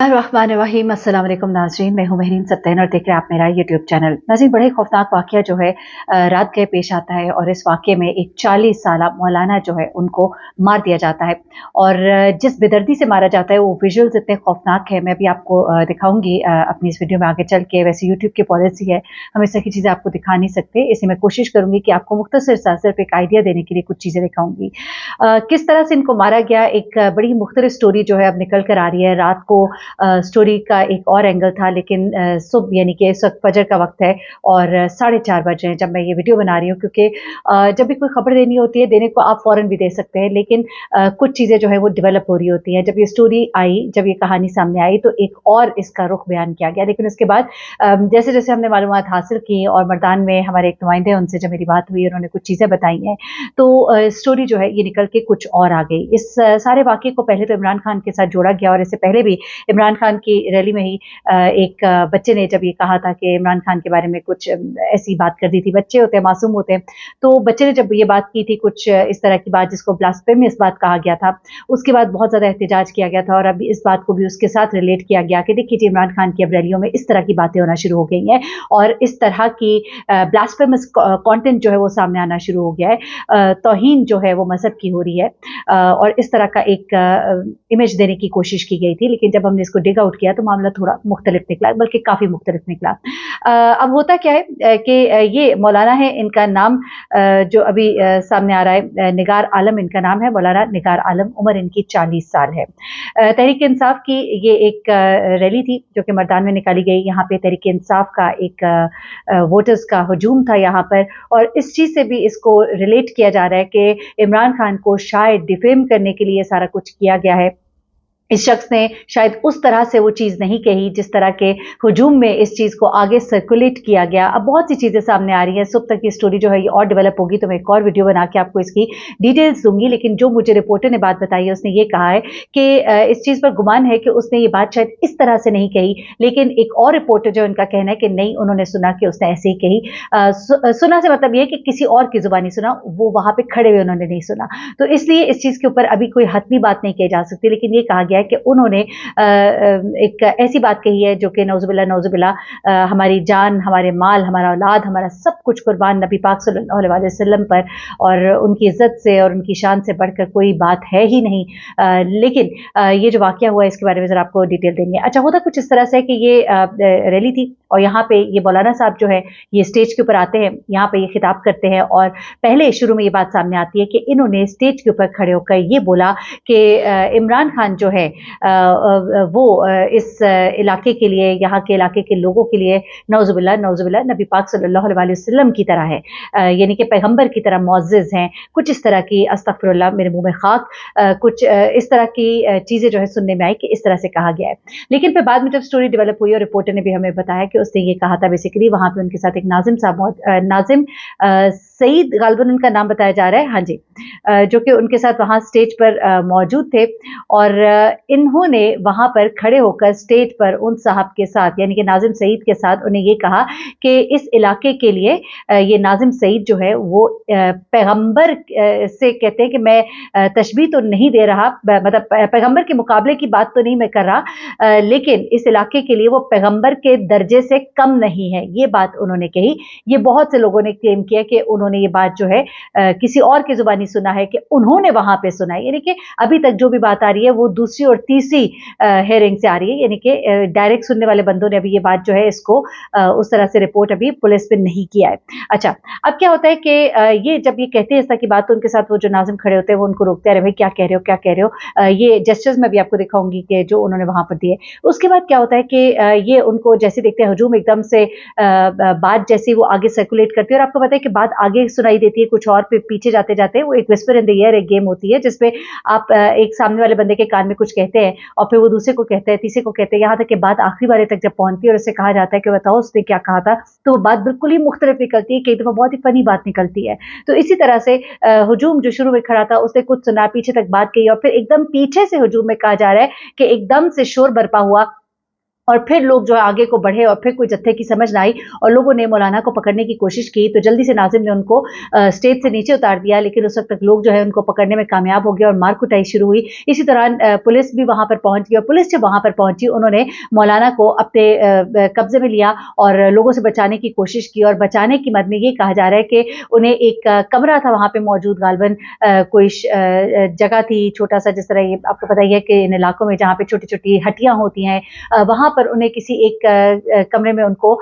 रहमान अस्सलाम वालेकुम नाज़रीन, मैं हूं महरीन सत्तैन और देख रहे हैं आप मेरा यूट्यूब चैनल। नाज़रीन, बड़ा ही खौफनाक वाक़या जो है रात के पेश आता है और इस वाक़े में एक 40 साला मौलाना जो है उनको मार दिया जाता है और जिस बेदर्दी से मारा जाता है वो विजुअल्स इतने खौफनाक है। मैं भी आपको दिखाऊंगी अपनी इस वीडियो में आगे चल के। वैसे यूट्यूब की पॉलिसी है, हम इस तरह की चीज़ें आपको दिखा नहीं सकते, इसलिए मैं कोशिश करूंगी कि आपको मुख्तसर सा सिर्फ एक आइडिया देने के लिए कुछ चीज़ें दिखाऊंगी। किस तरह से इनको मारा गया, एक बड़ी मुख्तलिफ स्टोरी जो है अब निकल कर आ रही है। रात को स्टोरी का एक और एंगल था, लेकिन सुबह यानी कि इस वक्त फजर का वक्त है और 4:30 बज रहे हैं जब मैं ये वीडियो बना रही हूँ, क्योंकि जब भी कोई खबर देनी होती है, देने को आप फौरन भी दे सकते हैं, लेकिन कुछ चीज़ें जो है वो डेवलप हो रही होती हैं। जब ये स्टोरी आई, जब ये कहानी सामने आई, तो एक और इसका रुख बयान किया गया, लेकिन उसके बाद जैसे जैसे हमने मालूमात हासिल की और मर्दान में हमारे एक नुमाइंदे उनसे जब मेरी बात हुई, उन्होंने कुछ चीज़ें बताई हैं, तो स्टोरी जो है ये निकल के कुछ और आ गई। इस सारे वाक़े को पहले तो इमरान खान के साथ जोड़ा गया और इससे पहले भी इमरान खान की रैली में ही एक बच्चे ने जब ये कहा था कि इमरान खान के बारे में कुछ ऐसी बात कर दी थी। बच्चे होते हैं, मासूम होते हैं, तो बच्चे ने जब ये बात की थी कुछ इस तरह की बात जिसको ब्लास्फेमियस बात कहा गया था, उसके बाद बहुत ज़्यादा एहतजाज किया गया था और अब इस बात को भी उसके साथ रिलेट किया गया कि देखिए जी, इमरान खान की अब रैलियों में इस तरह की बातें होना शुरू हो गई हैं और इस तरह की ब्लास्फेमस कंटेंट जो है वो सामने आना शुरू हो गया है। तौहीन जो है वो मजहब की हो रही है और इस तरह का एक इमेज देने की कोशिश की गई थी, लेकिन जब हमने इसको डिग आउट किया तो मामला थोड़ा मुख्तलिफ निकला, बल्कि काफ़ी मुख्तलिफ निकला। अब होता क्या है कि ये मौलाना है, इनका नाम जो अभी सामने आ रहा है, निगार आलम इनका नाम है, मौलाना निगार आलम। उम्र इनकी 40 साल है। तहरीक इंसाफ की ये एक रैली थी जो कि मर्दान में निकाली गई। यहाँ पे तहरीक इंसाफ का एक वोटर्स का हजूम था यहाँ पर, और इस चीज़ से भी इसको रिलेट किया जा रहा है कि इमरान खान को शायद डिफेम करने के लिए सारा कुछ किया गया है। इस शख्स ने शायद उस तरह से वो चीज़ नहीं कही जिस तरह के हुजूम में इस चीज़ को आगे सर्कुलेट किया गया। अब बहुत सी चीज़ें सामने आ रही हैं। सुबह तक ये स्टोरी जो है ये और डेवलप होगी तो मैं एक और वीडियो बना के आपको इसकी डिटेल्स दूंगी, लेकिन जो मुझे रिपोर्टर ने बात बताई है उसने ये कहा है कि इस चीज़ पर गुमान है कि उसने ये बात शायद इस तरह से नहीं कही, लेकिन एक और रिपोर्टर जो उनका कहना है कि नहीं, उन्होंने सुना कि उसने ऐसे ही कही। सुना से मतलब ये कि किसी और की जुबानी सुना, वो वहाँ पर खड़े हुए उन्होंने नहीं सुना। तो इसलिए इस चीज़ के ऊपर अभी कोई हतमी बात नहीं की जा सकती, लेकिन ये कहा गया कि उन्होंने एक ऐसी बात कही है जो कि नौजुबिल्ला हमारी जान, हमारे माल, हमारा औलाद, हमारा सब कुछ कुर्बान नबी पाक सल्लल्लाहु अलैहि वसल्लम पर और उनकी इज्जत से और उनकी शान से बढ़कर कोई बात है ही नहीं। लेकिन ये जो वाकया हुआ है इसके बारे में जरा आपको डिटेल देंगे। अच्छा, होता कुछ इस तरह से कि ये रैली थी और यहाँ पे ये मौलाना साहब जो है ये स्टेज के ऊपर आते हैं, यहाँ पे ये खिताब करते हैं और पहले शुरू में ये बात सामने आती है कि इन्होंने स्टेज के ऊपर खड़े होकर ये बोला कि इमरान खान जो है वो इस इलाके के लिए, यहाँ के इलाके के लोगों के लिए नौजुबिल्ला नबी पाक सल्लल्लाहु अलैहि वसल्लम की तरह है, यानी कि पैगंबर की तरह मुअज़्ज़ज़ हैं। कुछ इस तरह की, अस्तग़फ़िरुल्लाह मेरे मुंह में खाक, कुछ इस तरह की चीज़ें जो है सुनने में आई कि इस तरह से कहा गया है। लेकिन फिर बाद में जब स्टोरी डेवलप हुई और रिपोर्टर ने भी हमें बताया कि उसने ये कहा था, बेसिकली वहाँ पे उनके साथ एक नाजिम साहब, नाजिम सईद गालिबन उनका नाम बताया जा रहा है, हाँ जी, जो कि उनके साथ वहाँ स्टेज पर मौजूद थे और इन्होंने वहाँ पर खड़े होकर स्टेज पर उन साहब के साथ, यानी कि नाजिम सईद के साथ, उन्हें ये कहा कि इस इलाके के लिए ये नाजिम सईद जो है वो पैगंबर से कहते हैं कि मैं तशबीह तो नहीं दे रहा, मतलब पैगंबर के मुकाबले की बात तो नहीं मैं कर रहा, लेकिन इस इलाके के लिए वो पैगंबर के दर्जे से कम नहीं है, ये बात उन्होंने कही। ये बहुत से लोगों ने क्लेम किया कि उन्होंने ये बात जो है किसी और की जुबानी सुना है कि उन्होंने वहां पे सुना है, यानी कि अभी तक जो भी बात आ रही है वो दूसरी और तीसरी हेयरिंग से आ रही है, यानी कि डायरेक्ट सुनने वाले बंदों ने अभी ये बात जो है इसको उस तरह से रिपोर्ट अभी पुलिस पे नहीं किया है। अच्छा, अब क्या होता है कि ये जब ये कहते हैं इस तरह की बात, तो उनके साथ वो जो नाजिम खड़े होते हैं वो उनको रोकते हैं, अरे भाई क्या कह रहे हो, क्या कह रहे हो। ये जेस्चर्स में भी आपको दिखाऊंगी कि जो उन्होंने वहां पर दिए। उसके बाद क्या होता है कि ये उनको जैसे देखते हैं हजूम एकदम से बात जैसी वो आगे सर्कुलेट करती है और आपको पता है कि बात आगे सुनाई देती है कुछ और, पीछे जाते जाते वो एक विस्पर इन द ईयर एक गेम होती है जिसपे आप एक सामने वाले बंदे के कान में कुछ कहते हैं और फिर वो दूसरे को कहते हैं, तीसरे को कहते हैं, यहाँ तक कि बात आखिरी वाले तक जब पहुंचती है और उससे कहा जाता है कि बताओ उसने क्या कहा था, तो वो बात बिल्कुल ही मुख्तलिफ निकलती है, कई दफा बहुत ही फनी बात निकलती है। तो इसी तरह से हुजूम जो शुरू में खड़ा था उसने कुछ सुना, पीछे तक बात कही और फिर एकदम पीछे से हुजूम में कहा जा रहा है कि एकदम से शोर बरपा हुआ और फिर लोग जो है आगे को बढ़े और फिर कोई जत्थे की समझ ना आई और लोगों ने मौलाना को पकड़ने की कोशिश की, तो जल्दी से नाजिम ने उनको स्टेज से नीचे उतार दिया, लेकिन उस वक्त तक लोग जो है उनको पकड़ने में कामयाब हो गए और मार कुटाई शुरू हुई। इसी दौरान पुलिस भी वहां पर पहुंच गई और पुलिस जब वहां पर पहुंची उन्होंने मौलाना को अपने कब्जे में लिया और लोगों से बचाने की कोशिश की, और बचाने की मद में ये कहा जा रहा है कि उन्हें एक कमरा था वहां पे मौजूद, गालबन कोई जगह थी छोटा सा, जिस तरह ये आपको पता ही है कि इन इलाकों में जहाँ पे छोटी छोटी हट्टियां होती हैं, वहां पर उन्हें किसी एक कमरे में उनको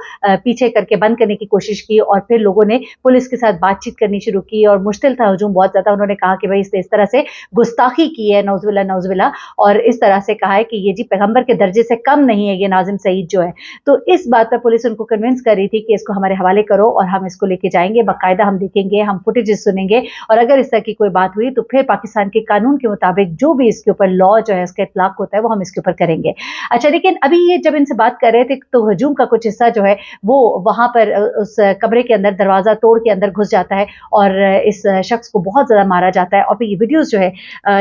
पीछे करके बंद करने की कोशिश की और फिर लोगों ने पुलिस के साथ बातचीत करनी शुरू की और मुश्किल था हुजूम बहुत ज्यादा। उन्होंने कहा कि भाई इसने इस तरह से गुस्ताखी की है, नौजुबिल्ला नौजुबिल्ला, और इस तरह से कहा है कि ये जी पैगंबर के दर्जे से कम नहीं है ये नाजिम सईद जो है। तो इस बात पर पुलिस उनको कन्विंस कर रही थी कि इसको हमारे हवाले करो और हम इसको लेके जाएंगे, बाकायदा हम देखेंगे, हम फुटेजेस सुनेंगे, और अगर इस तरह की कोई बात हुई तो फिर पाकिस्तान के कानून के मुताबिक जो भी इसके ऊपर लॉ जो है इसका इतलाक होता है वो हम इसके ऊपर करेंगे। अच्छा, लेकिन अभी ये जब इनसे बात कर रहे थे तो हजूम का कुछ हिस्सा जो है वो वहां पर उस कमरे के अंदर दरवाजा तोड़ के अंदर घुस जाता है और इस शख्स को बहुत ज्यादा मारा जाता है। और फिर ये वीडियोस जो है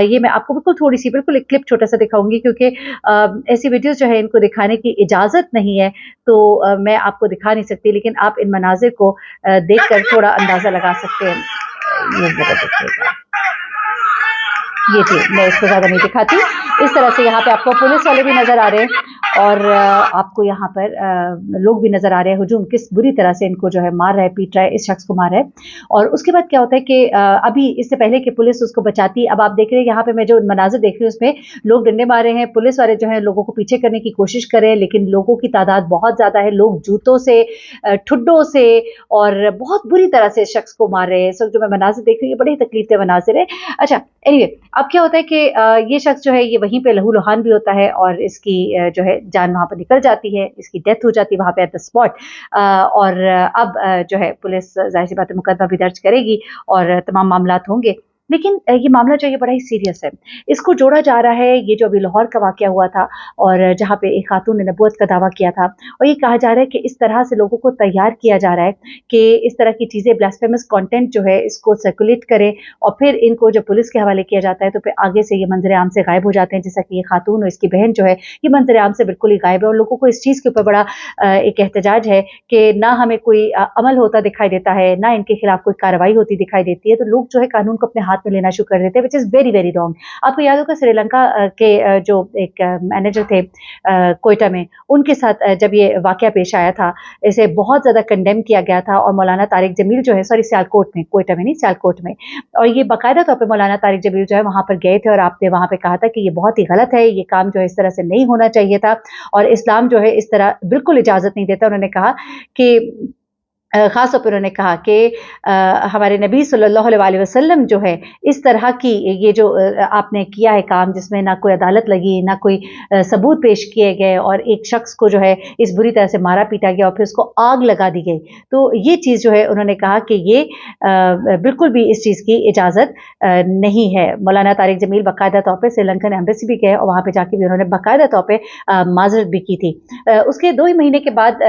ये मैं आपको बिल्कुल एक क्लिप छोटा सा दिखाऊंगी, क्योंकि ऐसी वीडियोस जो है इनको दिखाने की इजाजत नहीं है, तो मैं आपको दिखा नहीं सकती, लेकिन आप इन मनाजिर को देखकर थोड़ा अंदाजा लगा सकते हैं। ये जरा देखिएगा, ये जी मैं इसको ज्यादा नहीं दिखाती। इस तरह से यहाँ पे आपको पुलिस वाले भी नजर आ रहे हैं और आपको यहाँ पर लोग भी नजर आ रहे हैं। हुजूम किस बुरी तरह से इनको जो है मार रहा है, पीट रहा है, इस शख्स को मार रहा है। और उसके बाद क्या होता है कि अभी इससे पहले कि पुलिस उसको बचाती, अब आप देख रहे हैं यहाँ पे मैं जो मनाजिर देख रही हूँ उसमें लोग डंडे मारे हैं, पुलिस वाले जो है लोगों को पीछे करने की कोशिश कर रहे हैं, लेकिन लोगों की तादाद बहुत ज्यादा है, लोग जूतों से, ठुड्डों से और बहुत बुरी तरह से इस शख्स को मार रहे हैं। इस वक्त जो मैं मनाजिर देख रही हूँ बड़ी तकलीफ दे मनाजिर है। अच्छा, एनीवे अब क्या होता है कि ये शख्स जो है ये वहीं पे लहूलुहान भी होता है और इसकी जो है जान वहां पर निकल जाती है, इसकी डेथ हो जाती है वहां पे एट द स्पॉट। और अब जो है पुलिस जाहिर सी बात है मुकदमा भी दर्ज करेगी और तमाम मामलात होंगे। लेकिन ये मामला जो है बड़ा ही सीरियस है, इसको जोड़ा जा रहा है ये जो अभी लाहौर का वाकया हुआ था और जहाँ पे एक खातून ने नबूवत का दावा किया था, और ये कहा जा रहा है कि इस तरह से लोगों को तैयार किया जा रहा है कि इस तरह की चीजें, ब्लास्फेमस कंटेंट जो है इसको सर्कुलेट करें और फिर इनको जब पुलिस के हवाले किया जाता है तो फिर आगे से ये मंजर आम से गायब हो जाते हैं। जैसा कि ये खातून और इसकी बहन जो है ये मंजर आम से बिल्कुल ही गायब है और लोगों को इस चीज के ऊपर बड़ा एक एहतजाज है कि ना हमें कोई अमल होता दिखाई देता है, ना इनके खिलाफ कोई कार्रवाई होती दिखाई देती है, तो लोग जो है कानून को अपने हाथ में लेना शुरू कर देते हैं, which is very very wrong. आपको याद होगा श्रीलंका के जो एक मैनेजर थे कोयटा में, उनके साथ जब ये वाकया पेश आया था, इसे बहुत ज्यादा कंडेम किया गया था और मौलाना तारिक जमील जो है, सॉरी सियालकोट में, कोयटा में नहीं सियालकोट में, और ये बाकायदा तौर पर मौलाना तारिक जमील जो है वहां पर गए थे और आपने वहां पे कहा था कि ये बहुत ही गलत है, ये काम जो है इस तरह से नहीं होना चाहिए था और इस्लाम जो है इस तरह बिल्कुल इजाजत नहीं देता। उन्होंने कहा कि खास तौर पर उन्होंने कहा कि हमारे नबी सल्लल्लाहु अलैहि वसल्लम जो है इस तरह की ये जो आपने किया है काम जिसमें ना कोई अदालत लगी, ना कोई सबूत पेश किए गए और एक शख्स को जो है इस बुरी तरह से मारा पीटा गया और फिर उसको आग लगा दी गई, तो ये चीज़ जो है उन्होंने कहा कि ये बिल्कुल भी इस चीज़ की इजाज़त नहीं है। मौलाना तारिक जमील बाकायदा तौर पर श्रीलंकन एम्बेसी भी गए और वहाँ पर जाके भी उन्होंने बाकायदा तौर पर माजरत भी की थी। उसके 2 ही महीने के बाद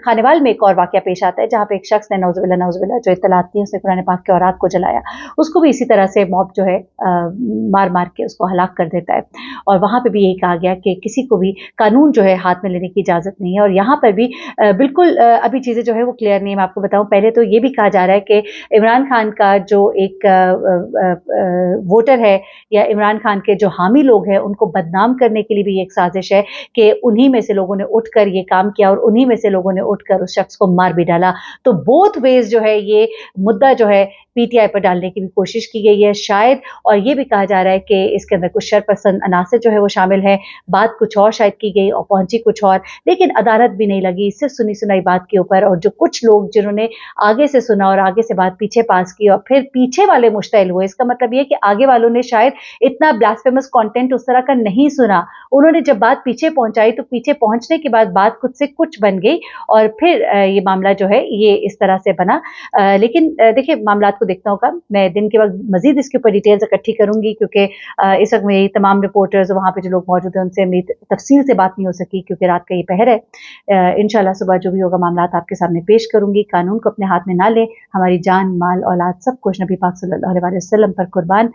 खानेवाल में एक और वाकया पेश आता है जहाँ पे एक शख्स ने नौजुबिल्ला जो इत्तलात थी उसने कुरान पाक के औरात को जलाया, उसको भी इसी तरह से मौत जो है मार मार के उसको हलाक कर देता है। और वहां पे भी यही कहा गया कि किसी को भी कानून जो है हाथ में लेने की इजाजत नहीं है। और यहाँ पर भी बिल्कुल अभी चीजें जो है वो क्लियर नहीं है। मैं आपको बताऊं, पहले तो ये भी कहा जा रहा है कि इमरान खान का जो एक वोटर है या इमरान खान के जो हामी लोग हैं उनको बदनाम करने के लिए भी एक साजिश है कि उन्हीं में से लोगों ने उठकर ये काम किया और उन्हीं में से लोगों ने उठकर उस शख्स को मार भी डाला। तो बोथ वेज जो है ये मुद्दा जो है पीटीआई पर डालने की भी कोशिश की गई है शायद, और ये भी कहा जा रहा है कि इसके अंदर कुछ शरपसंद अनासर जो है वो शामिल है। बात कुछ और शायद की गई और पहुंची कुछ और, लेकिन अदालत भी नहीं लगी सिर्फ सुनी सुनाई बात के ऊपर। और जो कुछ लोग जिन्होंने आगे से सुना और आगे से बात पीछे पास की और फिर पीछे वाले मुश्तइल हुए, इसका मतलब ये कि आगे वालों ने शायद इतना ब्लास्फेमस कंटेंट उस तरह का नहीं सुना, उन्होंने जब बात पीछे पहुंचाई तो पीछे पहुंचने के बाद बात खुद से कुछ बन गई और फिर ये मामला जो है ये इस तरह से बना। लेकिन देखिए मामलात को देखना होगा। मैं दिन के वक्त मजीद इसके ऊपर डिटेल्स इकट्ठी करूंगी, क्योंकि इस वक्त मेरी तमाम रिपोर्टर्स वहाँ पे जो लोग मौजूद हैं उनसे मेरी तफसील से बात नहीं हो सकी, क्योंकि रात का ये पहर है। इंशाल्लाह सुबह जो भी होगा मामला आपके सामने पेश करूंगी। कानून को अपने हाथ में ना लें, हमारी जान माल औलाद सब कुछ नबी पाक सल्लल्लाहु अलैहि वसल्लम पर कुर्बान।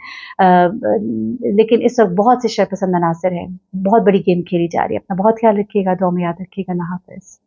लेकिन इस वक्त बहुत से शर पसंद अनासर हैं, बहुत बड़ी गेम खेली जा रही है। अपना बहुत ख्याल रखिएगा, दुआ में याद रखिएगा। अल्लाह हाफ़िज़।